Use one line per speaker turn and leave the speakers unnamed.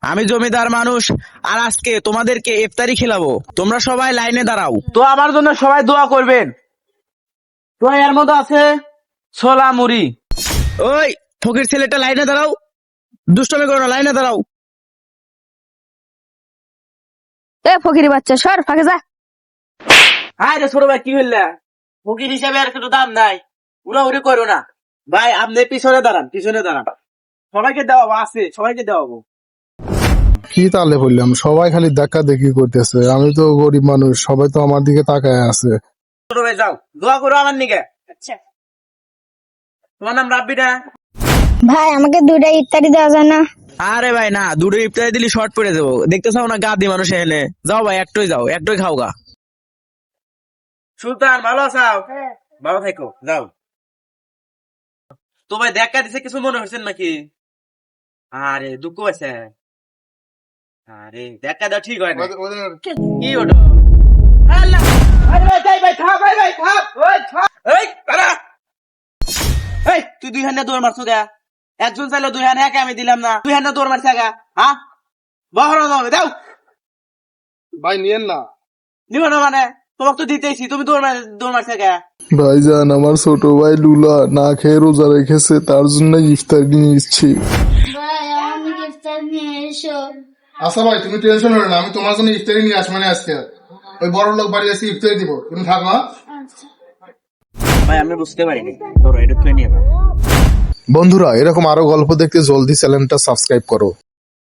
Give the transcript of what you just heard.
আমি জমিদার মানুষ আর আজকে তোমাদেরকে ইফতারি খেলাবো। তোমরা সবাই লাইনে দাঁড়াও। তো আমার জন্য সবাই দোয়া করবেন। তো এর মধ্যে আছে ছোলা মুড়ি। ওই ফকির ছেলেটা লাইনে দাঁড়াও, দুষ্টমি করো না, লাইনে দাঁড়াও।
এ ফকিরি বাচ্চা সর ফাঁকে যা।
হ্যাঁ রে ছোট ভাই, কি হইলা? ফকির হিসাবে আর কোনো দাম নাই, উড়াউড়ি করো না ভাই। আপনি পিছনে দাঁড়ান, পিছনে দাঁড়ান। সবাইকে দেওয়াবো, আছে সবাইকে দেওয়াবো।
কি তালে বললাম, সবাই খালি দেখা দেখি করতেছে। আমি তো গরিব মানুষ, সবাই তো আমার দিকে তাকায় আছে।
ছোট ভাই যাও, দোয়া করো আমার নিকে। আচ্ছা, তোমার নাম রাব্বি না?
ভাই আমাকে দুইটা ইফতারি দেওয়া যায় না?
আরে ভাই না, দুটো ইফতারি দিলি শর্ট পড়ে যাবো। দেখতে চাও না গাদি মানুষ এনে? যাও ভাই, একটাই যাও, একটাই খাও গা। সুলতান ভালো আছাও? ভালো থাকো, যাও। তো ভাই দেখা দিছে, কিছু মনে হচ্ছেন নাকি? আরে দুঃখ আছে। আরে দেখা দাও, ঠিক হয় না। কি ওটা? আল্লাহ! আরে ভাই যাই ভাই, থাক ভাই, ভাই থাক, ওই থাক। এই দাঁড়া। এই তুই দুই হান্ডা দৌড় মারছো গা। একজন চাইলে দুই হান্ডা, একা আমি দিলাম না। দুই হান্ডা দৌড় মারছে গা। হ্যাঁ বহর দাও।
ভাই নিয়েন না।
নিব না মানে? তোমাকে তো দিতেইছি, তুমি দৌড় মারছে গা।
ভাইজান, আমার ছোট ভাই লুলা না খেয়ে রোজা রেখেছে, তার জন্য ইফতার নিয়ে এসেছি।
ভাই আমাকে ইফতার নিয়ে এসো।
আচ্ছা ভাই, তুমি টেনশন করো না, আমি তোমার জন্য ইফতারি নিয়ে আসবো। মানে আজকে ওই বড় লোক বাড়ি এসে ইফতারি দিব, তুমি থাকো।
ভাই আমি বুঝতে পারিনি, ধরো এটা তুই নিয়ে।
বন্ধুরা, এরকম আরো গল্প দেখতে জলদি চ্যানেলটা সাবস্ক্রাইব করো।